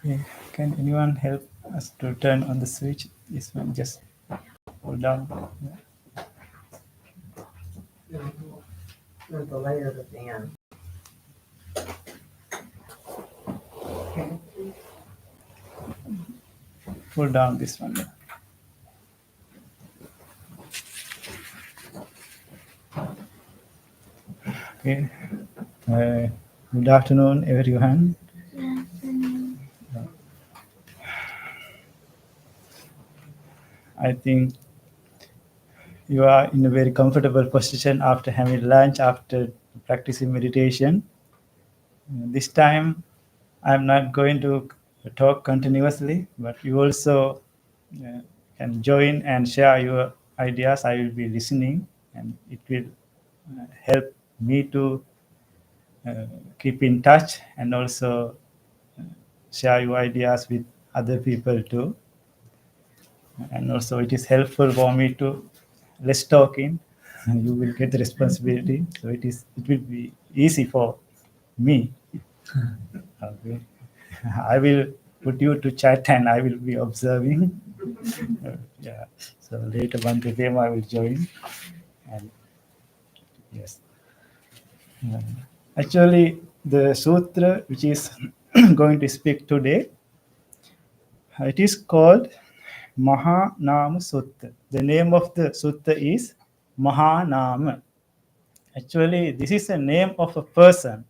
Okay. Can anyone help us to turn on the switch? This one, just hold down. The lighter the fan. Pull down this one. Okay. Good afternoon, everyone. I think you are in a very comfortable position after having lunch, after practicing meditation. This time, I'm not going to talk continuously, but you also uh, can join and share your ideas. I will be listening, and it will help me to keep in touch and also share your ideas with other people too. And also, it is helpful for me to less talking. You will get the responsibility, so it will be easy for me. Okay. I will put you to chat and I will be observing. Yeah. So later 1 p.m. I will join. And yes. Uh, Actually, the sutra which is going to speak today, it is called Mahanama Sutta. The name of the sutta is Mahanama. Actually, this is a name of a person.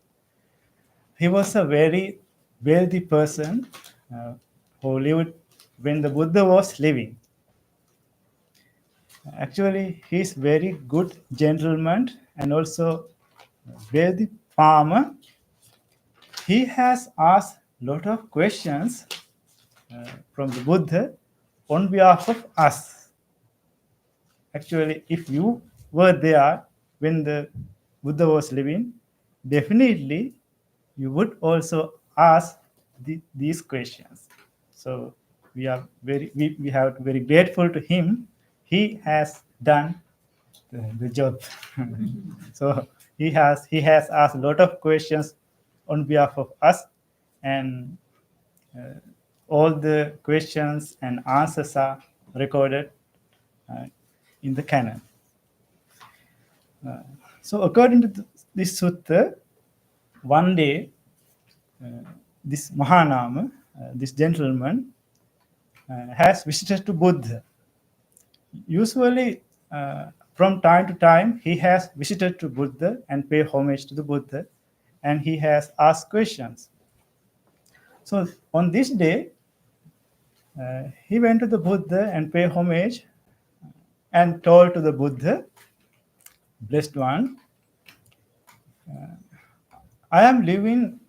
He was a very wealthy person uh, who lived when the Buddha was living. Actually, he is very good gentleman and also wealthy farmer. He has asked lot of questions from the Buddha on behalf of us. Actually, if you were there when the Buddha was living, definitely you would also ask these questions. So we have to be very grateful to him. He has done the job. So he has asked a lot of questions on behalf of us, and all the questions and answers are recorded uh, in the canon. So according to this sutta, one day this Mahanama, this gentleman, has visited to Buddha. Usually, from time to time, he has visited to Buddha and pay homage to the Buddha, and he has asked questions. So on this day, he went to the Buddha and pay homage and told to the Buddha, blessed one, I am living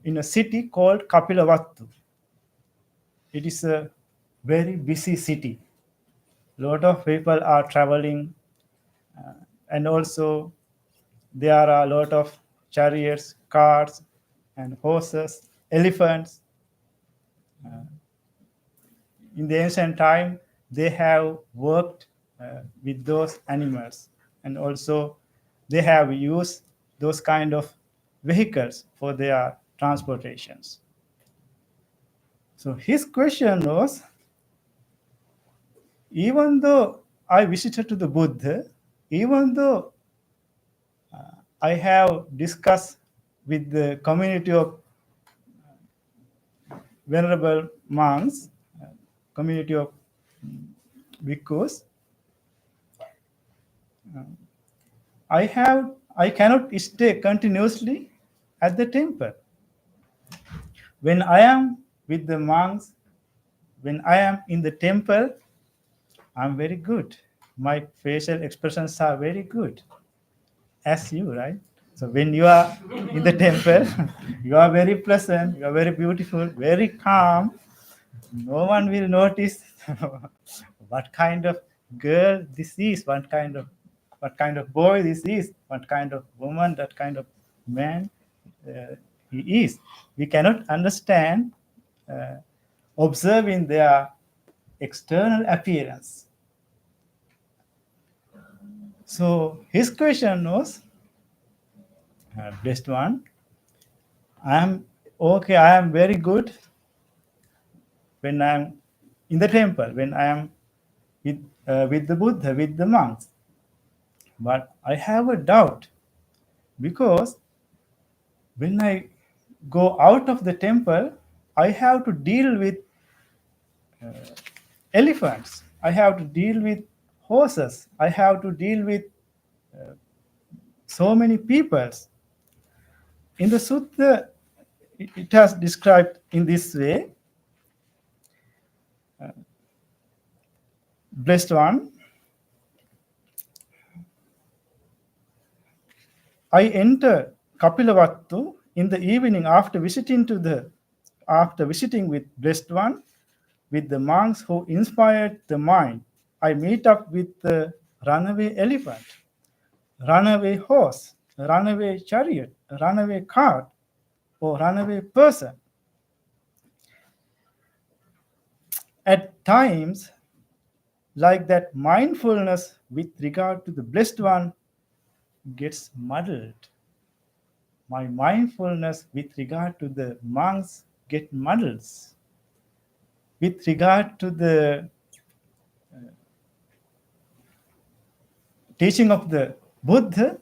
in a city called Kapilavattu. It is a very busy city. A lot of people are traveling, and also there are a lot of chariots, cars, and horses, elephants. In the ancient time, they have worked with those animals, and also they have used those kind of vehicles for their transportations. So his question was, even though I visited to the Buddha, even though I have discussed with the community of venerable monks, community of bhikkhus, I cannot stay continuously at the temple. When I am with the monks, when I am in the temple, I'm very good. My facial expressions are very good, as you, right? So when you are in the temple, you are very pleasant, you are very beautiful, very calm. No one will notice what kind of girl this is, what kind of boy this is, what kind of woman, that kind of man he is. We cannot understand uh, observing their external appearance. So his question was, blessed one, I am Okay, I am very good when I am in the temple, when I am with the Buddha, with the monks. But I have a doubt because when I go out of the temple, I have to deal with elephants. I have to deal with horses. I have to deal with so many peoples. In the Sutta, it has described in this way: blessed one, I enter Kapilavattu in the evening after visiting with blessed one, with the monks who inspired the mind. I meet up with the runaway elephant, runaway horse, runaway chariot, runaway cart, or runaway person. At times, like that, mindfulness with regard to the blessed one gets muddled. My mindfulness with regard to the monks get muddled. With regard to the teaching of the Buddha,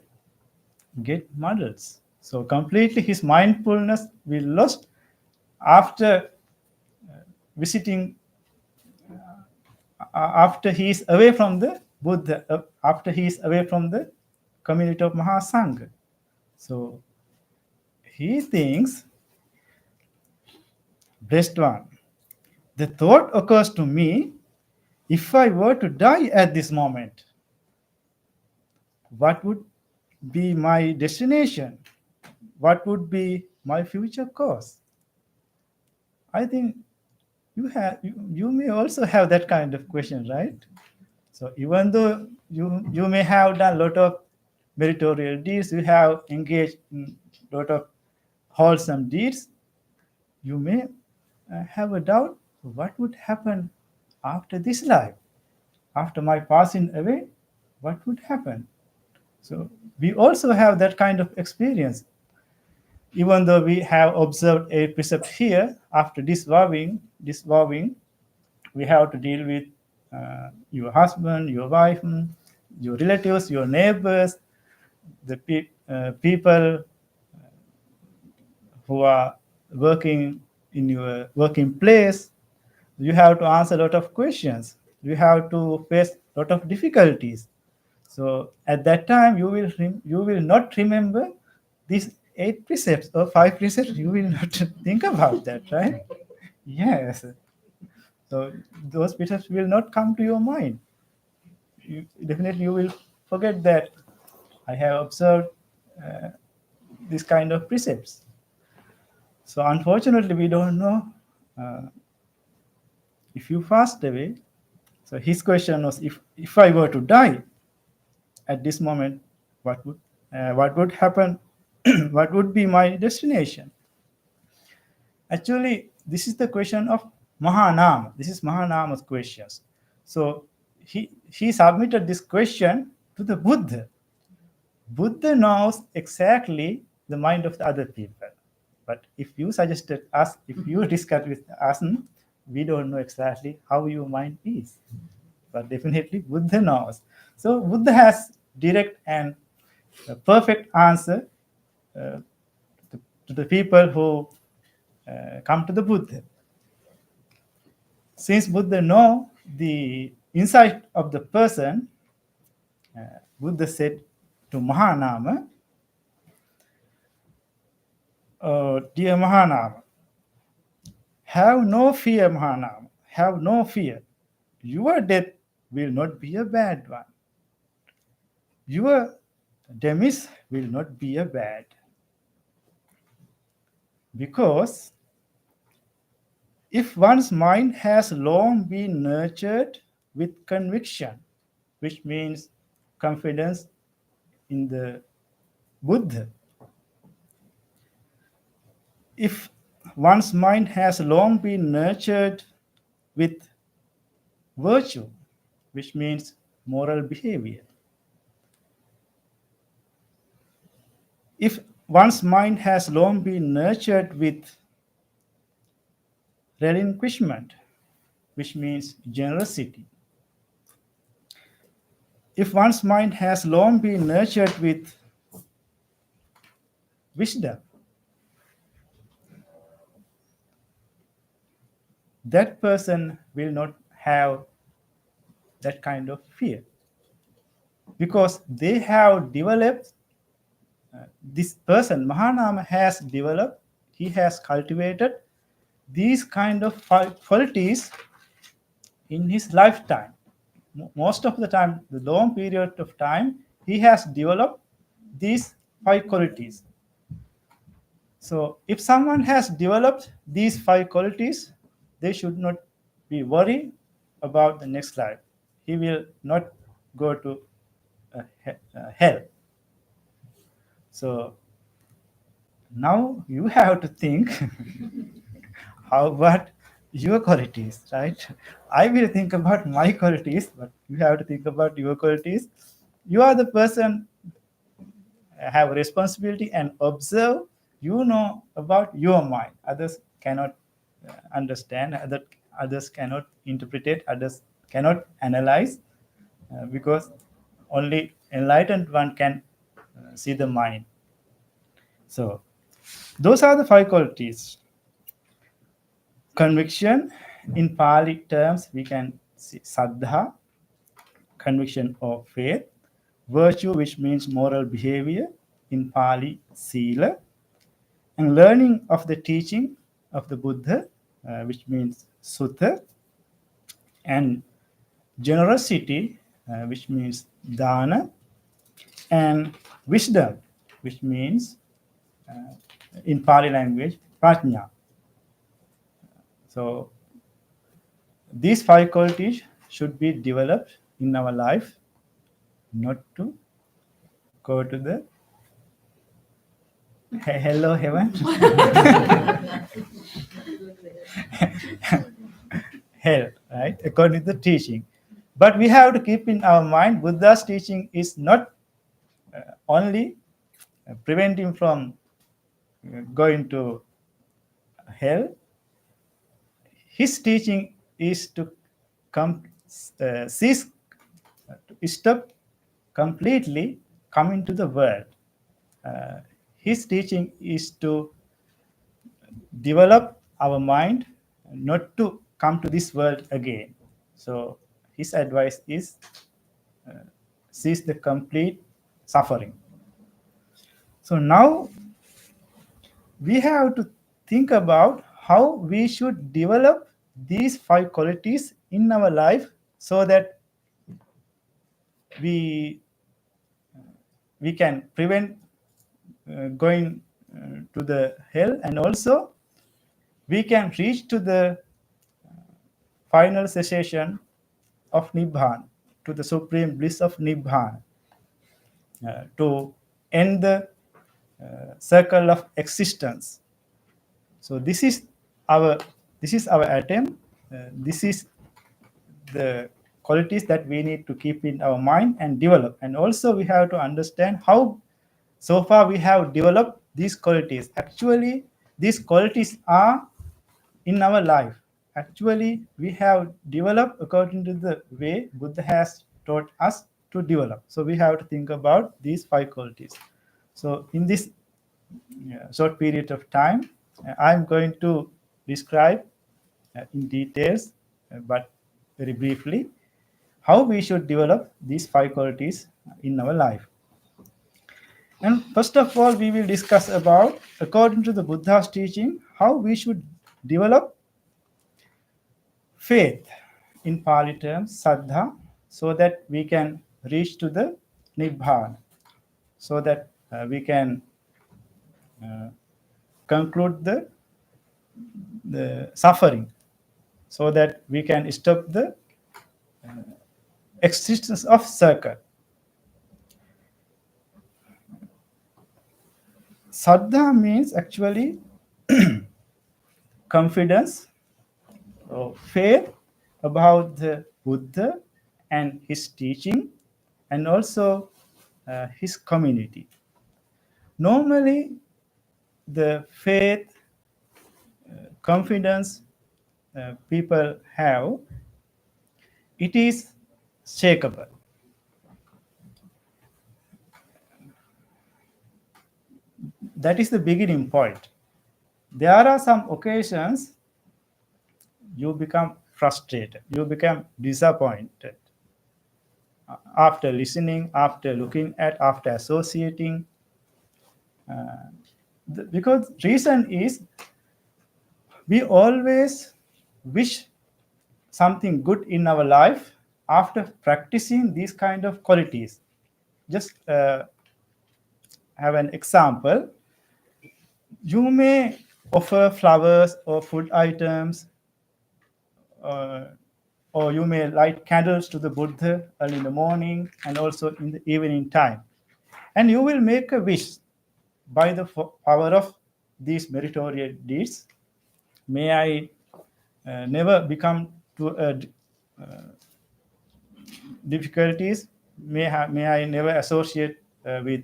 get muddled. So completely his mindfulness will lost after visiting, after he is away from the Buddha, after he is away from the community of Mahasangha. So he thinks, blessed one, the thought occurs to me, if I were to die at this moment, what would be my destination? What would be my future course? I think you may also have that kind of question, right? So even though you may have done a lot of meritorious deeds, you have engaged in a lot of wholesome deeds, you may have a doubt: what would happen after this life, after my passing away? What would happen? So we also have that kind of experience. Even though we have observed a precept here, after disvowing, we have to deal with your husband, your wife, your relatives, your neighbors, the people who are working in your working place. You have to answer a lot of questions. You have to face a lot of difficulties. So at that time, you will not remember these 8 precepts or 5 precepts. You will not think about that, right? Yes. So those precepts will not come to your mind. Definitely you will forget that I have observed this kind of precepts. So unfortunately, we don't know uh, if you fast away. So his question was, if I were to die at this moment, what would happen? What would be my destination? Actually, this is the question of Mahanama. This is Mahanama's questions. So he submitted this question to the Buddha. Buddha knows exactly the mind of the other people. But if you suggested us, if you discuss with us, we don't know exactly how your mind is. But definitely Buddha knows. So Buddha has direct and perfect answer uh, to the people who come to the Buddha. Since Buddha know the insight of the person, Buddha said to Mahanama, dear Mahanama, have no fear, Mahanama, have no fear. Your death will not be a bad one. Your demise will not be a bad. Because if one's mind has long been nurtured with conviction, which means confidence in the Buddha, if one's mind has long been nurtured with virtue, which means moral behavior, if one's mind has long been nurtured with relinquishment, which means generosity. If one's mind has long been nurtured with wisdom, that person will not have that kind of fear because they have developed, this person, Mahanama, has developed, he has cultivated these kind of qualities in his lifetime. Most of the time, the long period of time, he has developed these 5 qualities. So, if someone has developed these 5 qualities, they should not be worried about the next life. He will not go to hell. So, now you have to think how about your qualities, right? I will think about my qualities, but you have to think about your qualities. You are the person have responsibility and observe. You know about your mind. Others cannot understand. Others cannot interpret it. Others cannot analyze because only enlightened one can see the mind. So those are the 5 qualities. Conviction, in Pali terms, we can see saddha, conviction of faith. Virtue, which means moral behavior, in Pali, sila. And learning of the teaching of the Buddha, which means sutta. And generosity, which means dana. And wisdom, which means in Pali language, prajna. So these 5 qualities should be developed in our life, not to go to the hello heaven, hell, right? According to the teaching. But we have to keep in our mind Buddha's teaching is not only preventing from going to hell. His teaching is to come, cease, to stop completely coming to the world. Uh, his teaching is to develop our mind, not to come to this world again. So his advice is cease the complete suffering. So now we have to think about how we should develop these 5 qualities in our life so that we we can prevent going to the hell, and also we can reach to the final cessation of Nibbana, to the supreme bliss of Nibbana, to end the circle of existence. So this is our attempt. This is the qualities that we need to keep in our mind and develop. And also we have to understand how so far we have developed these qualities. Actually, these qualities are in our life. Actually, we have developed according to the way Buddha has taught us to develop. So we have to think about these 5 qualities. So in this short period of time, I'm going to describe in details, but very briefly, how we should develop these 5 qualities in our life. And first of all, we will discuss about, according to the Buddha's teaching, how we should develop faith, in Pali terms, saddha, so that we can reach to the Nibbana, so that we can conclude the suffering, so that we can stop the existence of circle. Saddha means actually confidence or faith about the Buddha and his teaching, and also his community. Normally, the faith, confidence, people have, it is shakable. That is the beginning point. There are some occasions you become frustrated, you become disappointed after listening, after looking at, after associating. Because reason is we always wish something good in our life after practicing these kind of qualities. Just have an example. You may offer flowers or food items, uh, or you may light candles to the Buddha early in the morning and also in the evening time. And you will make a wish by the power of these meritorious deeds. May I never become to difficulties. May I never associate with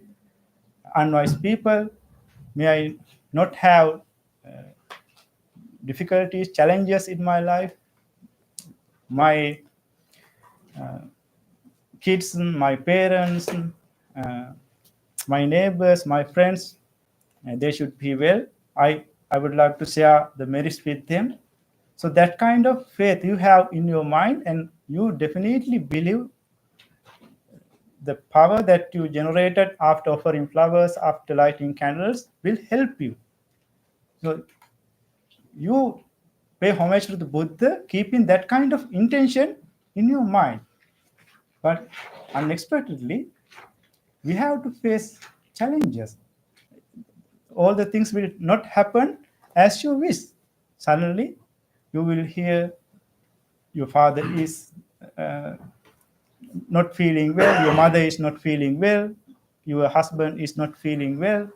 unwise people. May I not have difficulties, challenges in my life. My kids, my parents, my neighbors, my friends, they should be well. I would like to share the merits with them. So that kind of faith you have in your mind, and you definitely believe the power that you generated after offering flowers, after lighting candles, will help you. So you pay homage to the Buddha, keeping that kind of intention in your mind. But unexpectedly, we have to face challenges. All the things will not happen as you wish. Suddenly, you will hear your father is uh, not feeling well, your mother is not feeling well, your husband is not feeling well,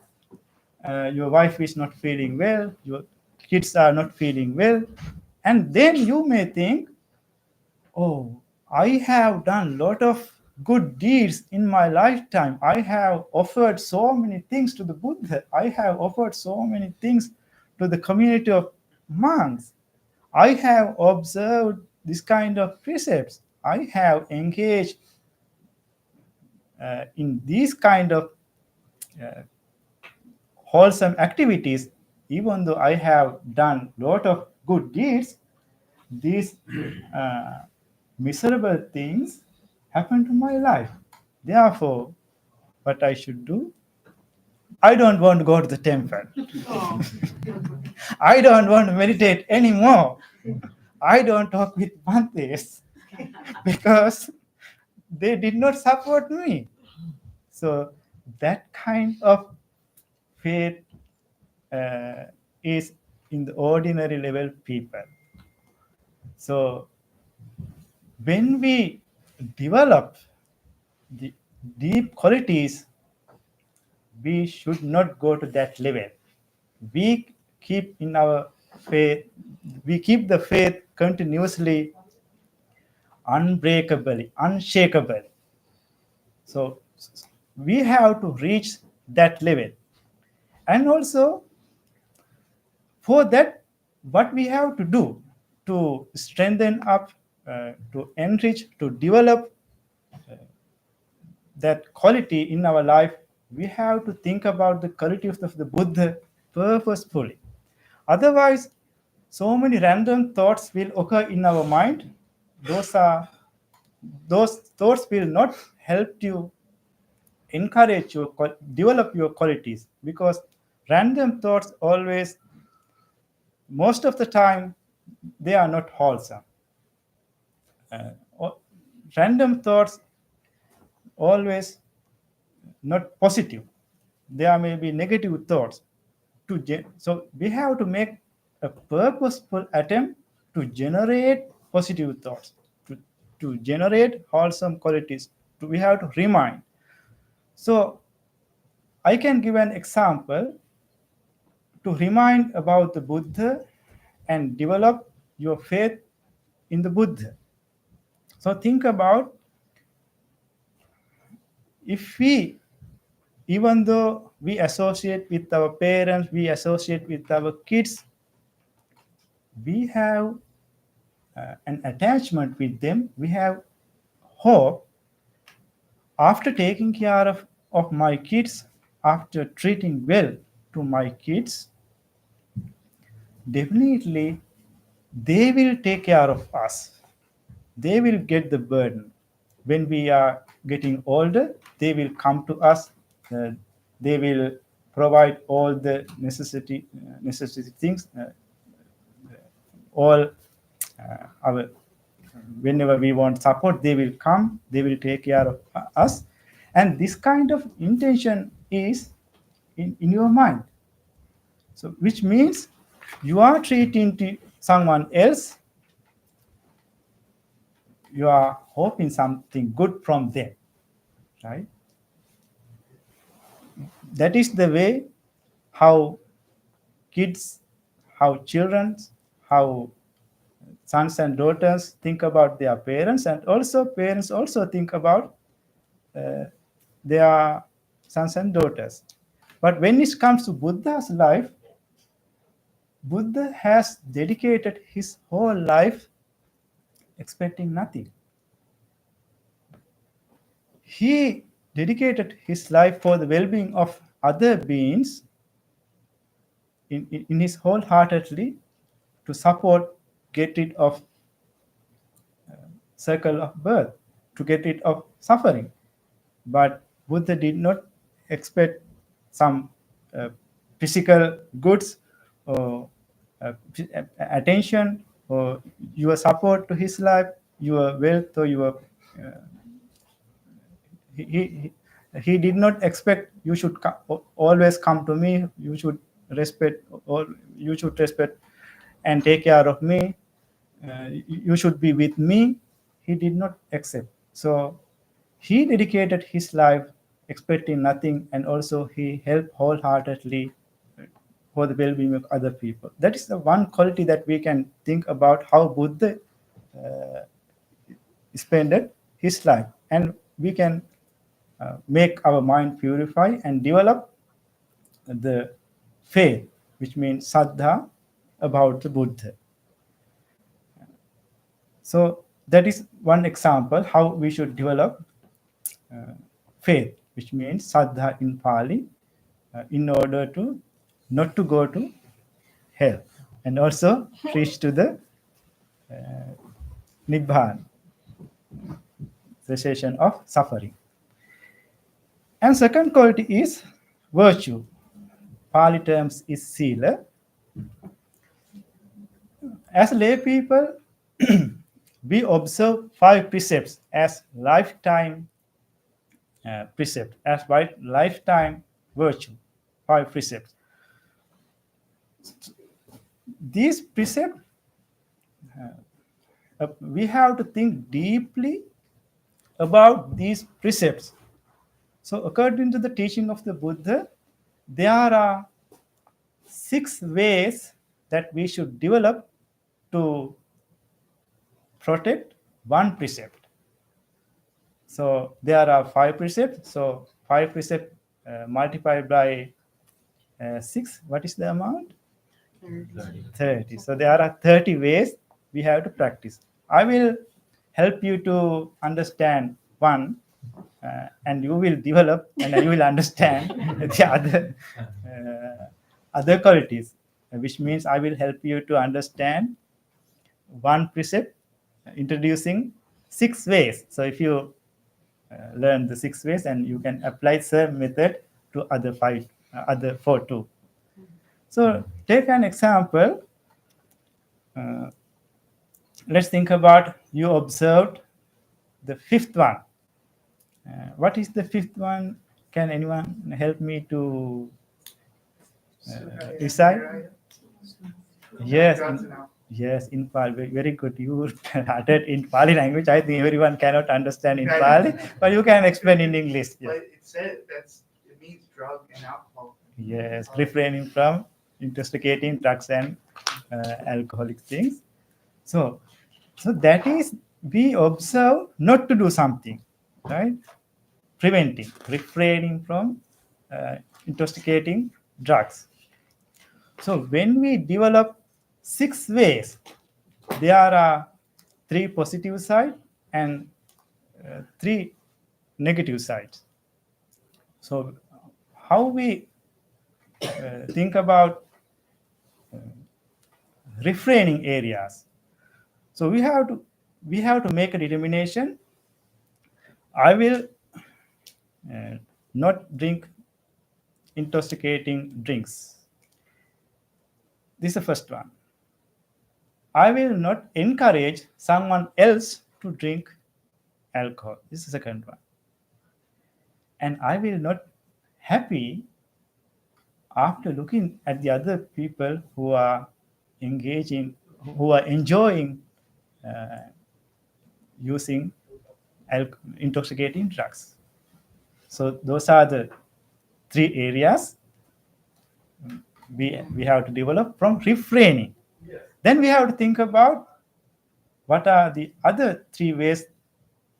your wife is not feeling well, your kids are not feeling well. And then you may think, oh, I have done a lot of good deeds in my lifetime. I have offered so many things to the Buddha. I have offered so many things to the community of monks. I have observed this kind of precepts. I have engaged in these kind of wholesome activities. Even though I have done a lot of good deeds, these uh, miserable things happen to my life. Therefore, what I should do? I don't want to go to the temple. I don't want to meditate anymore. I don't talk with Bhantes because they did not support me. So that kind of faith is in the ordinary level people. So when we develop the deep qualities, we should not go to that level. We keep in our faith, we keep the faith continuously, unbreakably, unshakable. So we have to reach that level. And also, for that, what we have to do to strengthen up, to enrich, to develop that quality in our life, we have to think about the qualities of the Buddha purposefully. Otherwise, so many random thoughts will occur in our mind. Those are those thoughts will not help you encourage you develop your qualities, because random thoughts always, most of the time, they are not wholesome. Or random thoughts always not positive. There may be negative thoughts. So we have to make a purposeful attempt to generate positive thoughts, to generate wholesome qualities. We have to remind. So I can give an example to remind about the Buddha and develop your faith in the Buddha. So think about, if we, even though we associate with our parents, we associate with our kids, we have an attachment with them. We have hope after taking care of my kids, after treating well to my kids, definitely they will take care of us. They will get the burden. When we are getting older, they will come to us. uh, they will provide all the necessity things, all our, whenever we want support, they will come, they will take care of us. And this kind of intention is in your mind. So which means you are treating to someone else, you are hoping something good from them, right? That is the way how kids, how children, how sons and daughters think about their parents, and also parents also think about uh, their sons and daughters. But when it comes to Buddha's life, Buddha has dedicated his whole life expecting nothing. He dedicated his life for the well-being of other beings in his wholeheartedly, to support, get rid of circle of birth, to get rid of suffering. But Buddha did not expect some uh, physical goods or attention or your support to his life, your wealth or your he, he, he did not expect you should always come to me, you should respect, or you should respect and take care of me, you should be with me. He did not accept. So he dedicated his life expecting nothing, and also he helped wholeheartedly for the well-being of other people. That is the one quality that we can think about how Buddha spent his life, and we can make our mind purify and develop the faith, which means saddha about the Buddha. So that is one example how we should develop faith, which means saddha in Pali, in order to not to go to hell and also reach to the nibbana, cessation of suffering. And second quality is virtue. Pali terms is sila. As lay people, we observe five precepts as lifetime precept, as lifetime virtue. Five precepts. These precepts, we have to think deeply about these precepts. So, according to the teaching of the Buddha, there are 6 ways that we should develop to protect one precept. So there are 5 precepts. So 5 precepts multiplied by 6. What is the amount? 30. So there are 30 ways we have to practice. I will help you to understand one, and you will develop and you will understand the other qualities, which means I will help you to understand one precept introducing 6 ways. So if you learn the 6 ways, and you can apply same method to other 4 too. So take an example. Uh, let's think about you observed the fifth one. What is the fifth one? Can anyone help me to decide? Yes, yes, in Pali. Very good. You uttered in Pali language. I think everyone cannot understand in Pali, but you can explain in English. Yes. But it said it means drug and alcohol. Yes, refraining from intoxicating drugs and alcoholic things. So, so that is we observe not to do something, right? Preventing, refraining from intoxicating drugs. So when we develop 6 ways, there are three positive sides and three negative sides. So, how we think about refraining areas. So we have to make a determination. I will uh, not drink intoxicating drinks. This is the first one. I will not encourage someone else to drink alcohol. This is the second one. And I will not happy after looking at the other people who are engaging, who are enjoying using intoxicating drugs. So those are the three areas we have to develop from refraining. Then we have to think about what are the other three ways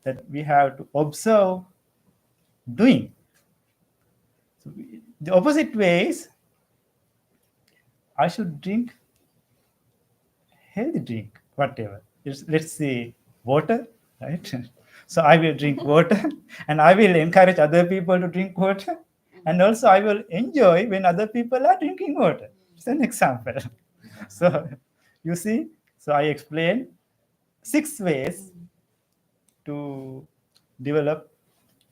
that we have to observe doing. So the opposite way is I should drink healthy drink, whatever. Let's say water, right? So I will drink water and I will encourage other people to drink water. And also I will enjoy when other people are drinking water. It's an example. So you see, so I explained 6 ways to develop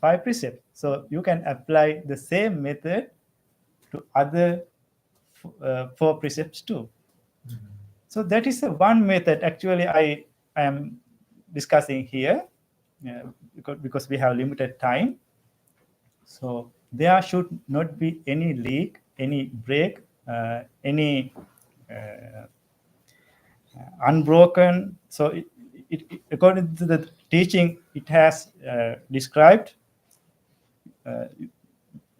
5 precepts. So you can apply the same method to other 4 precepts too. So that is the one method actually I am discussing here because we have limited time. So there should not be any leak, any break, any unbroken. So according to the teaching, it has described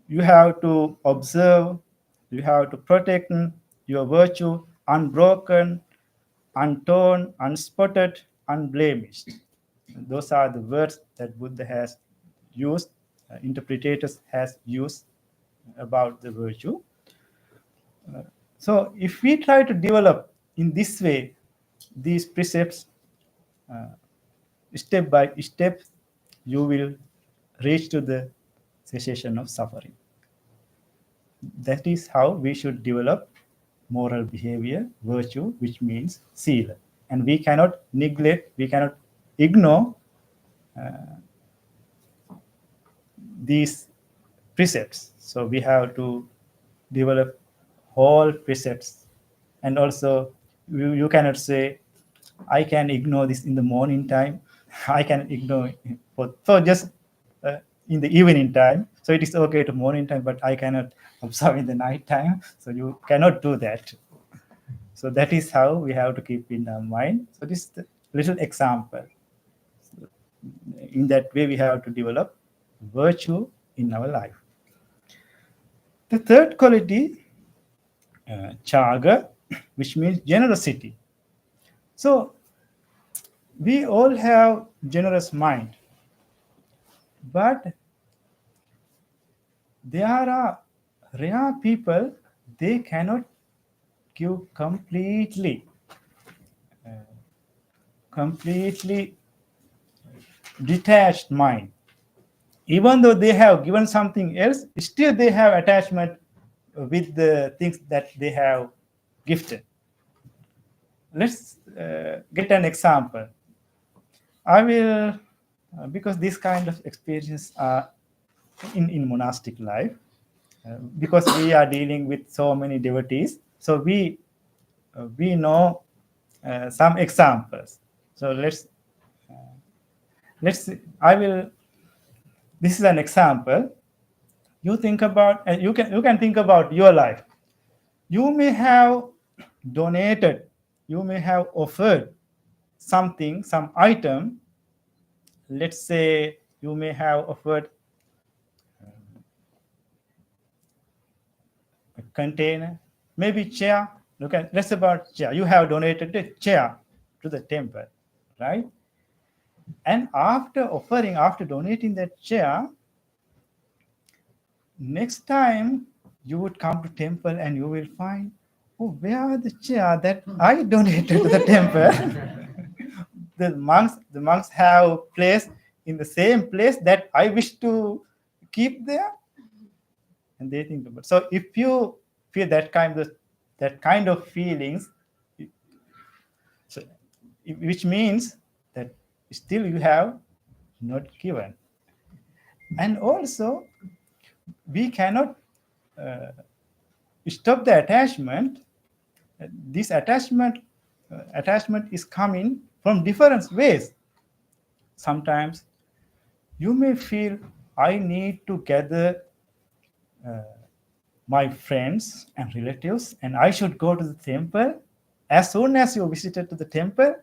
you have to observe, you have to protect your virtue unbroken, untorn, unspotted, unblemished. Those are the words that Buddha has used, interpreters has used about the virtue. So if we try to develop in this way these precepts step by step, you will reach to the cessation of suffering. That is how we should develop moral behavior, virtue, which means sila. And we cannot neglect, we cannot ignore these precepts. So we have to develop whole precepts. And also, you cannot say, I can ignore this in the morning time. I can ignore it for just in the evening time. So it is okay to morning time, but I cannot observe in the night time. So you cannot do that. So that is how we have to keep in our mind. So this is the little example. In that way, we have to develop virtue in our life. The third quality, chaga, which means generosity. So we all have generous mind, but there are rare people, they cannot give completely detached mind. Even though they have given something else, still they have attachment with the things that they have gifted. Let's get an example. I will, because this kind of experience are in monastic life, because we are dealing with so many devotees, so we know some examples. So let's I will. This is an example. You think about, and you can think about your life. You may have donated, you may have offered something, some item. Let's say you may have offered a container, maybe chair. Look at, let's about chair. You have donated a chair to the temple, right? And after offering, after donating that chair, next time you would come to temple and you will find, oh, where are the chair that I donated to the temple? the monks have place in the same place that I wish to keep there, and they think about. So if you feel that kind of feelings, so which means that still you have not given, and also we cannot stop the attachment. This attachment is coming from different ways. Sometimes you may feel I need to gather uh, my friends and relatives and I should go to the temple. As soon as you visited to the temple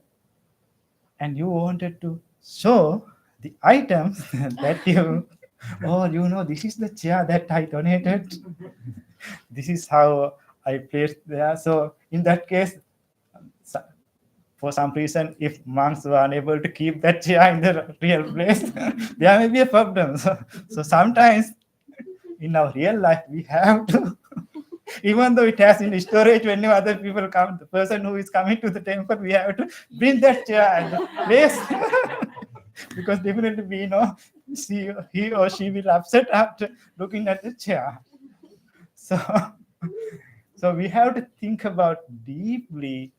and you wanted to show the items that you, oh, this is the chair that I donated. This is how I placed there. So in that case, so- for some reason, if monks were unable to keep that chair in the real place, there may be a problem. So sometimes in our real life, we have to, even though it has in storage, whenever other people come, the person who is coming to the temple, we have to bring that chair and place. Because definitely we know he or she will upset after looking at the chair. So, so we have to think about deeply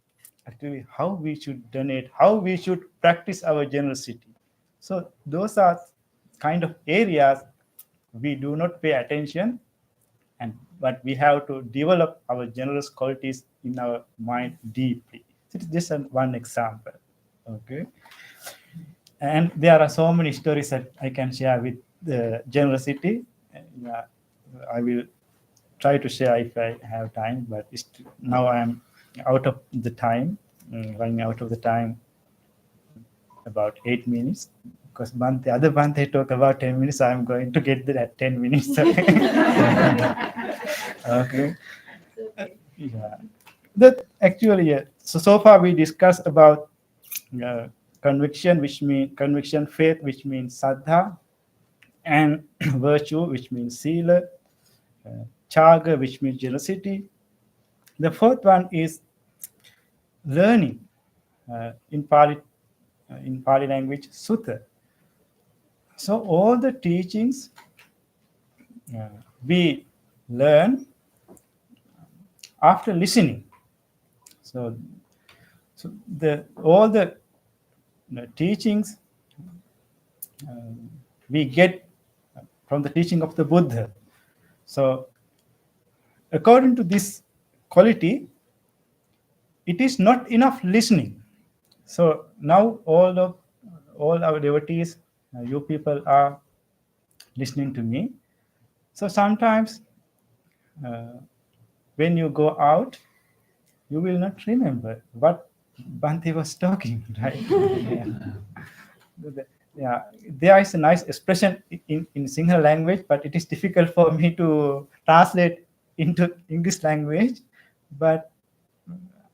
actually how we should donate, how we should practice our generosity. So those are kind of areas we do not pay attention, and but we have to develop our generous qualities in our mind deeply. It's just one example. Okay. And there are so many stories that I can share with the generosity. Yeah, I will try to share if I have time, but now I'm out of the time, running out of the time about 8 minutes. Because the other month they talk about 10 minutes, so I'm going to get that 10 minutes. Okay. Yeah. That actually, yeah. So far we discussed about uh, conviction, which means conviction, faith, which means saddha, and virtue, which means sila, chaga, which means generosity. The fourth one is learning, in Pali language, sutta. So all the teachings uh, we learn after listening. So, so the all the teachings we get from the teaching of the Buddha. So according to this quality, it is not enough listening. So now all our devotees, you people are listening to me. So sometimes uh, when you go out, you will not remember what Bhante was talking, right? Yeah. Yeah, there is a nice expression in Sinhala language, but it is difficult for me to translate into English language. But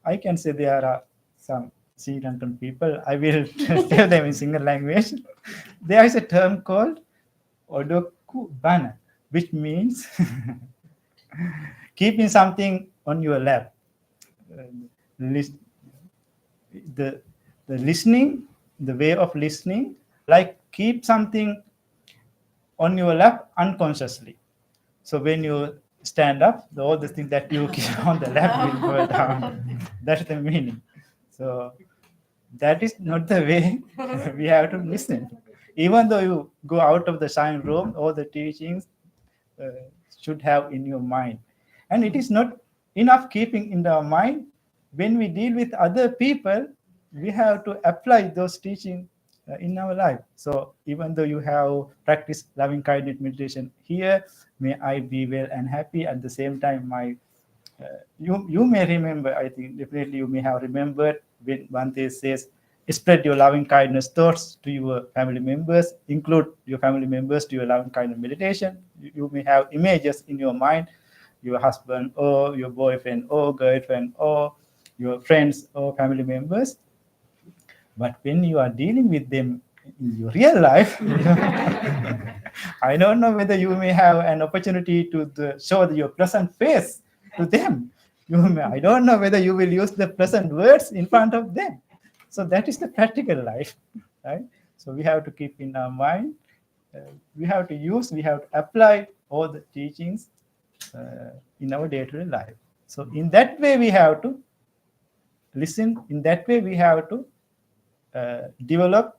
I can say there are some Sri Lankan people. I will tell them in Sinhala language. There is a term called Odoku Bana, which means keeping something on your lap. Uh, lis- the the listening, the way of listening, like keep something on your lap unconsciously. So when you stand up, all the things that you keep on the lap will go down. That's the meaning. So that is not the way we have to listen. Even though you go out of the sign room, all the teachings uh, should have in your mind. And it is not enough keeping in our mind. When we deal with other people, we have to apply those teachings in our life. So even though you have practiced loving kindness meditation here, may I be well and happy. At the same time, you may remember, I think definitely you may have remembered when Bhante says, spread your loving kindness thoughts to your family members, include your family members to your loving kindness meditation. You may have images in your mind, your husband or your boyfriend or girlfriend or your friends or family members. But when you are dealing with them in your real life, I don't know whether you may have an opportunity to show your present face to them. I don't know whether you will use the present words in front of them. So that is the practical life, right? So we have to keep in our mind, uh, we have to apply all the teachings in our day-to-day life. So in that way, we have to listen. In that way, we have to develop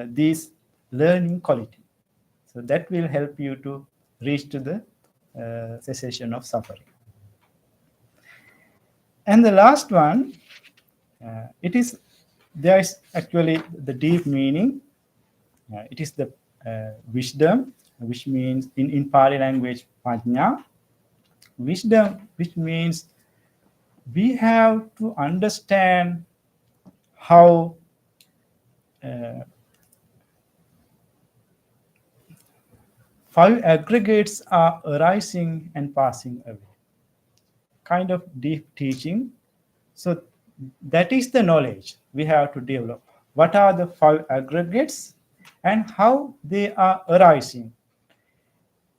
these learning quality. So that will help you to reach to the cessation of suffering. And the last one, it is there is actually the deep meaning. It is the wisdom, which means in Pali language, pajna. Wisdom, which means we have to understand how uh, five aggregates are arising and passing away. Kind of deep teaching. So that is the knowledge we have to develop. What are the five aggregates and how they are arising?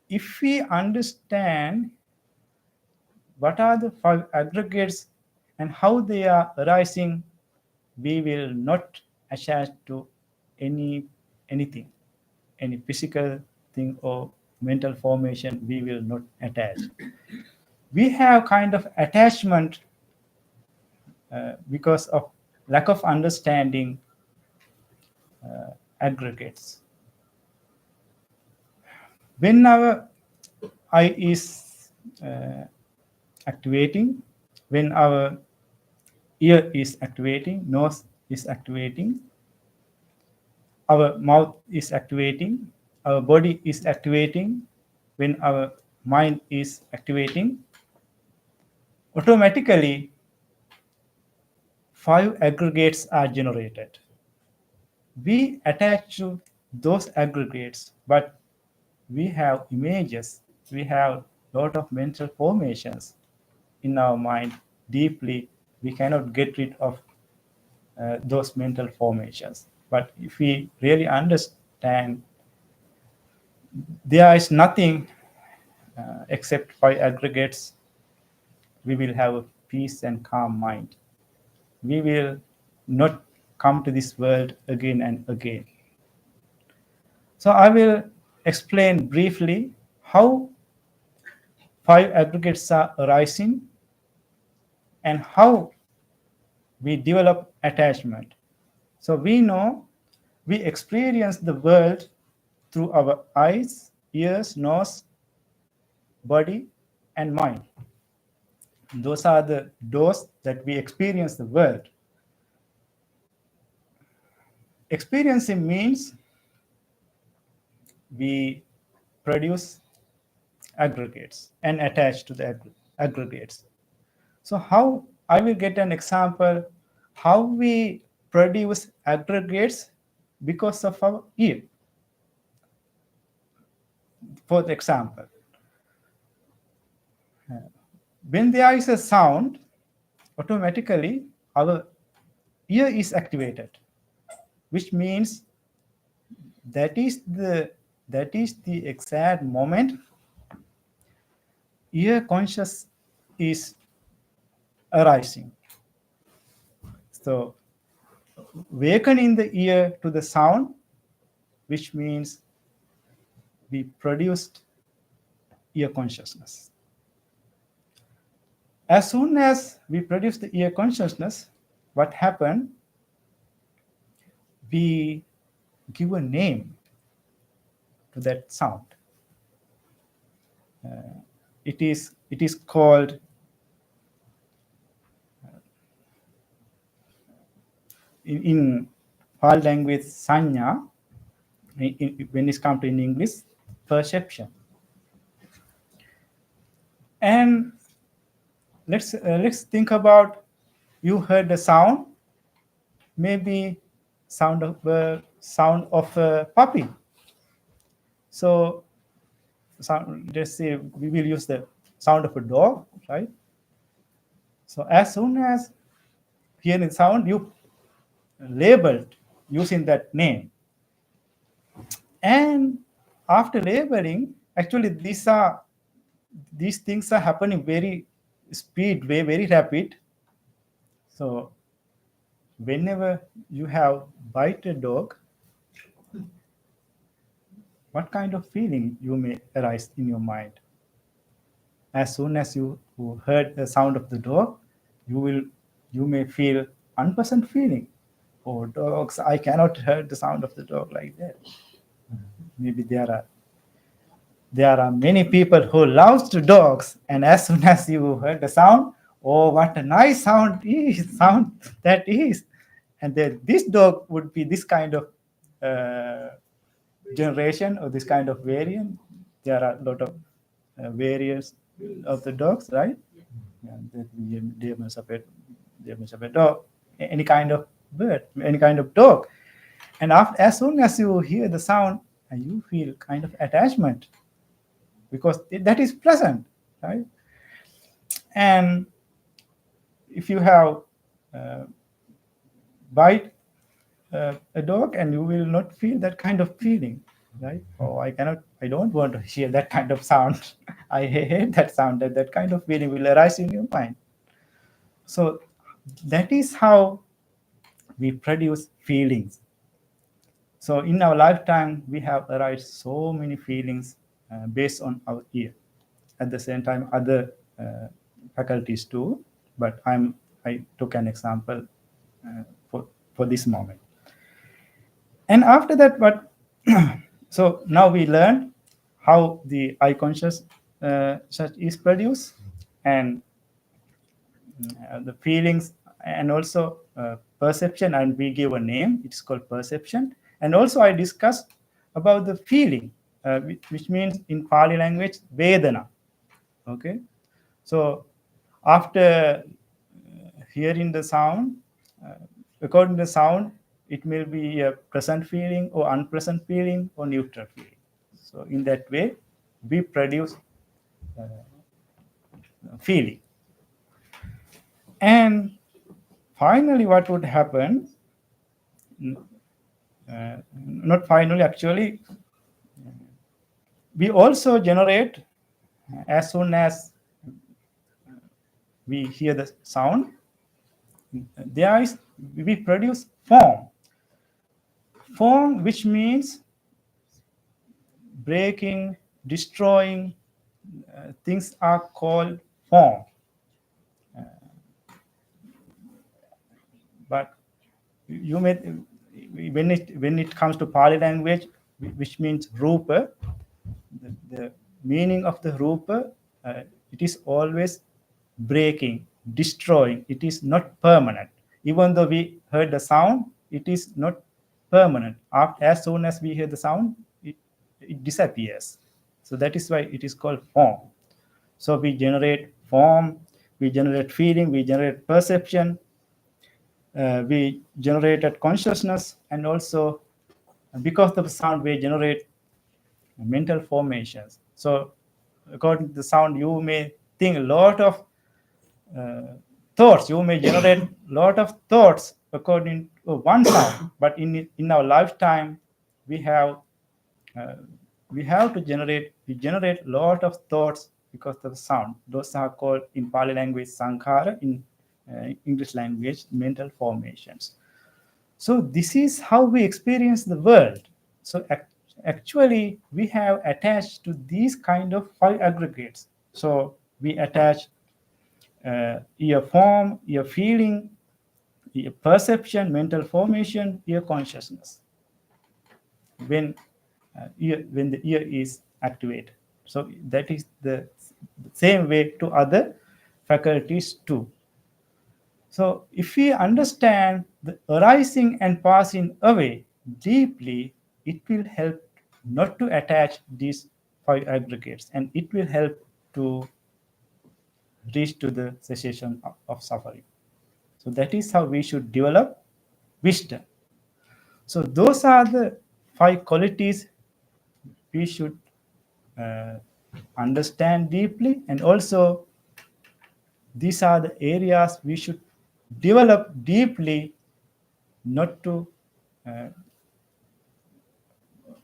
If we understand what are the five aggregates and how they are arising, we will not attach to any anything, any physical thing or mental formation. We will not attach. We have kind of attachment because of lack of understanding aggregates. When our eye is uh, activating, when our ear is activating, nose is activating, our mouth is activating, our body is activating, when our mind is activating, automatically five aggregates are generated. We attach to those aggregates, but we have images, we have lot of mental formations in our mind deeply. We cannot get rid of those mental formations. But if we really understand there is nothing except five aggregates, we will have a peace and calm mind. We will not come to this world again and again. So I will explain briefly how five aggregates are arising and how we develop attachment. So we know we experience the world through our eyes, ears, nose, body, and mind. Those are the doors that we experience the world. Experiencing means we produce aggregates and attach to the aggregates. So how I will get an example how we produce aggregates because of our ear. For example, when there is a sound, automatically our ear is activated, which means that is the that is the exact moment ear conscious is arising. So awakening the ear to the sound, which means we produced ear consciousness. As soon as we produce the ear consciousness, what happened? We give a name to that sound. It is called in Pali language sanya. When it's come to in English, perception. And let's think about you heard the sound, maybe sound of a puppy. So let's say we will use the sound of a dog, right? So as soon as hearing sound, you labeled using that name, and after labeling, actually these things are happening very speed way, very rapid. So whenever you have bite a dog, what kind of feeling you may arise in your mind? As soon as you heard the sound of the dog, you will you may feel unpleasant feeling. Oh, dogs! I cannot hear the sound of the dog like that. Maybe there are many people who loves to dogs, and as soon as you heard the sound, oh, what a nice sound that is, and then this dog would be this kind of uh, generation or this kind of variant. There are a lot of variants of the dogs, right? Yeah, that German Shepherd dog, any kind of bird, any kind of dog. And as soon as you hear the sound, you feel kind of attachment because that is pleasant, right? And if you have uh, bite a dog, and you will not feel that kind of feeling, right? Oh, I don't want to hear that kind of sound. I hate that sound. That kind of feeling will arise in your mind. So that is how we produce feelings. So in our lifetime, we have aroused so many feelings based on our ear. At the same time, other faculties too. But I took an example uh, for for this moment. And after that, what? So now we learn how the eye conscious such is produced, and the feelings, and also perception, and we give a name, it's called perception. And also I discussed about the feeling, which means in Pali language vedana. Okay, so after hearing the sound, uh, according to the sound, it may be a pleasant feeling or unpleasant feeling or neutral feeling. So in that way we produce feeling. And finally what would happen, not finally, actually, we also generate, as soon as we hear the sound, there is we produce form, which means breaking, destroying, things are called form. But you may, when it comes to Pali language, which means rupa, the meaning of the rupa, it is always breaking, destroying. It is not permanent. Even though we heard the sound, it is not permanent. As soon as we hear the sound, it disappears. So that is why it is called form. So we generate form, we generate feeling, we generate perception, we generated consciousness, and also because of the sound we generate mental formations. So according to the sound, you may think a lot of uh, thoughts. You may generate a lot of thoughts according to one sound. But in our lifetime, we have uh, to generate a lot of thoughts because of the sound. Those are called in Pali language sankhara, in English language mental formations. So this is how we experience the world. So actually, we have attached to these kind of five aggregates. So we attach your form, your feeling, your perception, mental formation, your consciousness. When when the ear is activated. So that is the same way to other faculties too. So, if we understand the arising and passing away deeply, it will help not to attach these five aggregates, and it will help to reach to the cessation of suffering. So, that is how we should develop wisdom. So, those are the five qualities we should uh, understand deeply, and also these are the areas we should develop deeply, not to uh,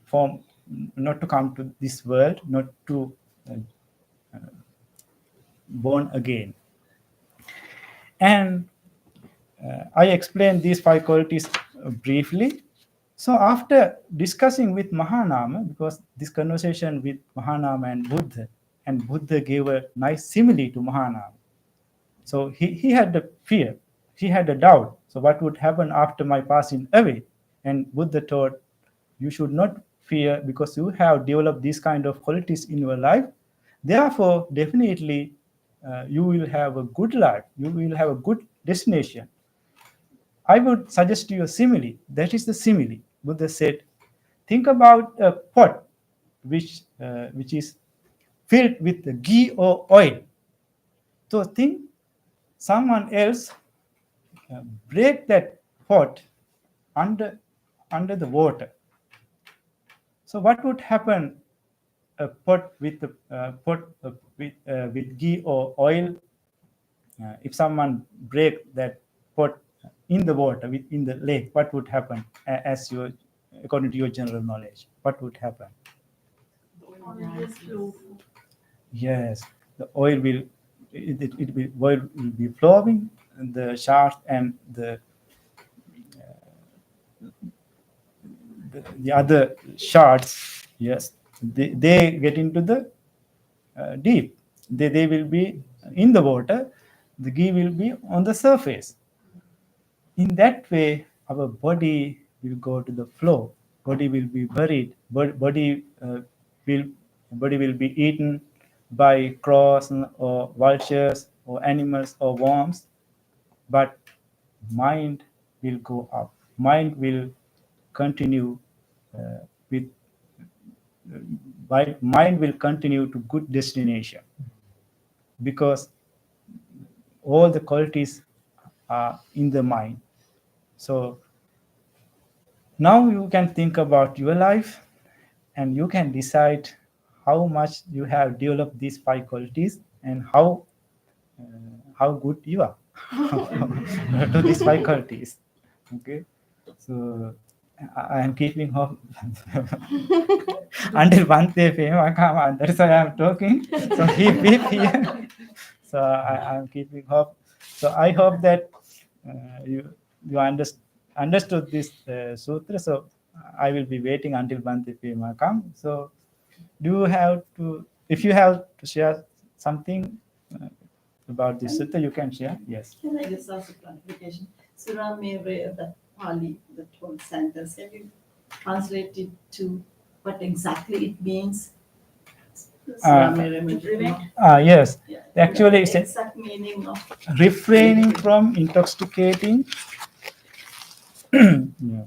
form, not to come to this world, not to uh, born again. And I explained these five qualities briefly. So after discussing with Mahanama, because this conversation with Mahanama and Buddha gave a nice simile to Mahanama. So he had the fear, he had a doubt. So what would happen after my passing away? And Buddha told, you should not fear because you have developed these kind of qualities in your life. Therefore, definitely you will have a good life. You will have a good destination. I would suggest you a simile. That is the simile. Buddha said, think about a pot which is filled with ghee or oil. So think someone else break that pot under under the water. So what would happen? A pot with with ghee or oil. If someone break that pot in the water within the lake, what would happen? As your according to your general knowledge, what would happen? Always flow. Yes, the oil will oil will be flowing. The shards and the other shards, yes, they get into the deep. They will be in the water. The ghee will be on the surface. In that way, our body will go to the flow. Body will be buried. Will body will be eaten by crows or vultures or animals or worms, but mind will go up. Mind will continue with mind will continue to good destination because all the qualities are in the mind. So now you can think about your life and you can decide how much you have developed these five qualities and uh, how good you are to these five qualities. Okay, so I am keeping hope until Bante came. That's why I'm talking. So he here. So I'm keeping hope. So I hope that you understood this sutra. So I will be waiting until Bante Pema come. So do you have to, if you have to share something about this sutta, you can share. Yes. Can I just ask a clarification? Suramere, the Pali, the whole sentence, can you translate it to what exactly it means? Suramere means Yes. yeah. Actually, it's The a exact meaning of refraining from intoxicating, yeah,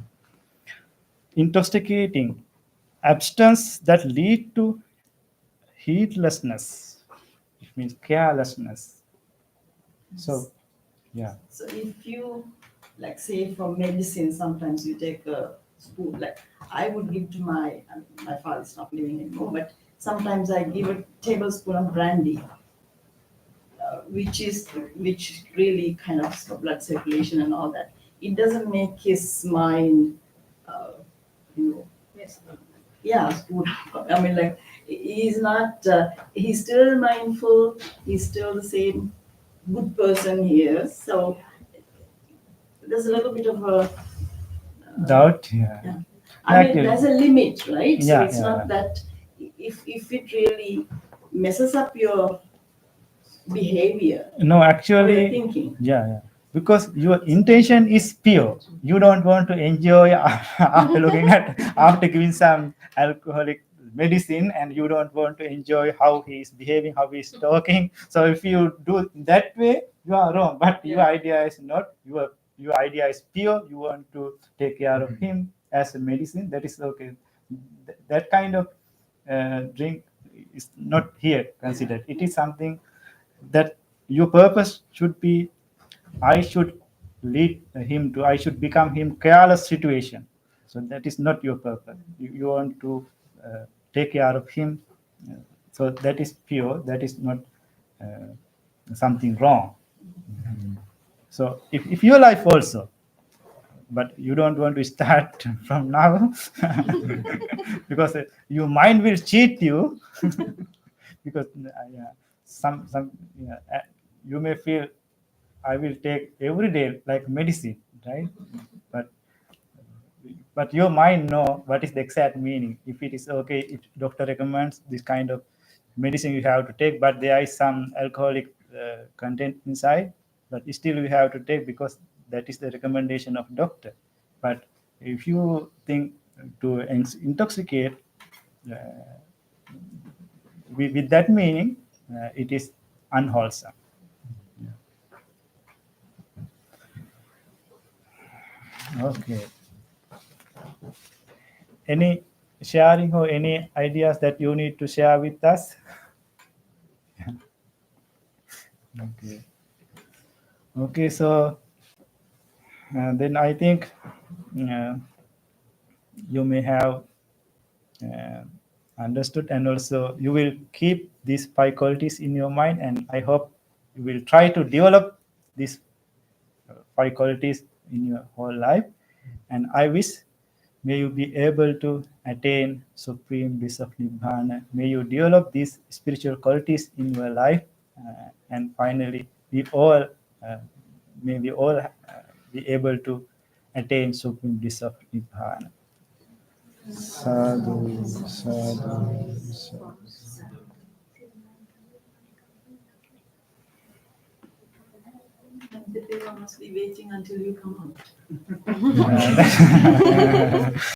intoxicating abstinence that lead to heedlessness. It means carelessness. So, yeah. so if you like say for medicine, sometimes you take a spoon. Like I would give to my father's not living anymore, but sometimes I give a tablespoon of brandy, which really kind of stop blood circulation and all that. It doesn't make his mind, uh, you know, Yes. yeah, screwed up. I mean, like he's not. He's still mindful. He's still the same good person he is. So there's a little bit of a Doubt. Yeah. yeah. I mean, Actually, there's a limit, right? So yeah, it's yeah, not that if it really messes up your behavior no, or your actually, thinking. yeah, yeah. Because your intention is pure. You don't want to enjoy after looking at after giving some alcoholic medicine, and you don't want to enjoy how he is behaving, how he is talking. So if you do that way, you are wrong. But your idea is not your idea is pure. You want to take care of him as a medicine. That is okay. That kind of drink is not here considered. It is something that your purpose should be I should lead him to I should become him careless situation. So that is not your purpose. You want to take care of him. Uh, so that is pure. That is not something wrong. So if your life also, but you don't want to start from now because your mind will cheat you because yeah, some yeah, you may feel I will take every day like medicine, right? But your mind know what is the exact meaning. If it is okay, if doctor recommends this kind of medicine you have to take, but there is some alcoholic content inside, but still you have to take because that is the recommendation of doctor. But if you think to intoxicate uh, with that meaning, it is unwholesome. Okay. Any sharing or any ideas that you need to share with us? Okay. Okay, so then I think uh, you may have uh, understood, and also you will keep these five qualities in your mind, and I hope you will try to develop these five qualities in your whole life. And I wish may you be able to attain supreme bliss of Nibbana. May you develop these spiritual qualities in your life. And finally, we all, uh, may we all be able to attain supreme bliss of Nibbana. Sadhu, sadhu, sadhu. And they must be waiting until you come out.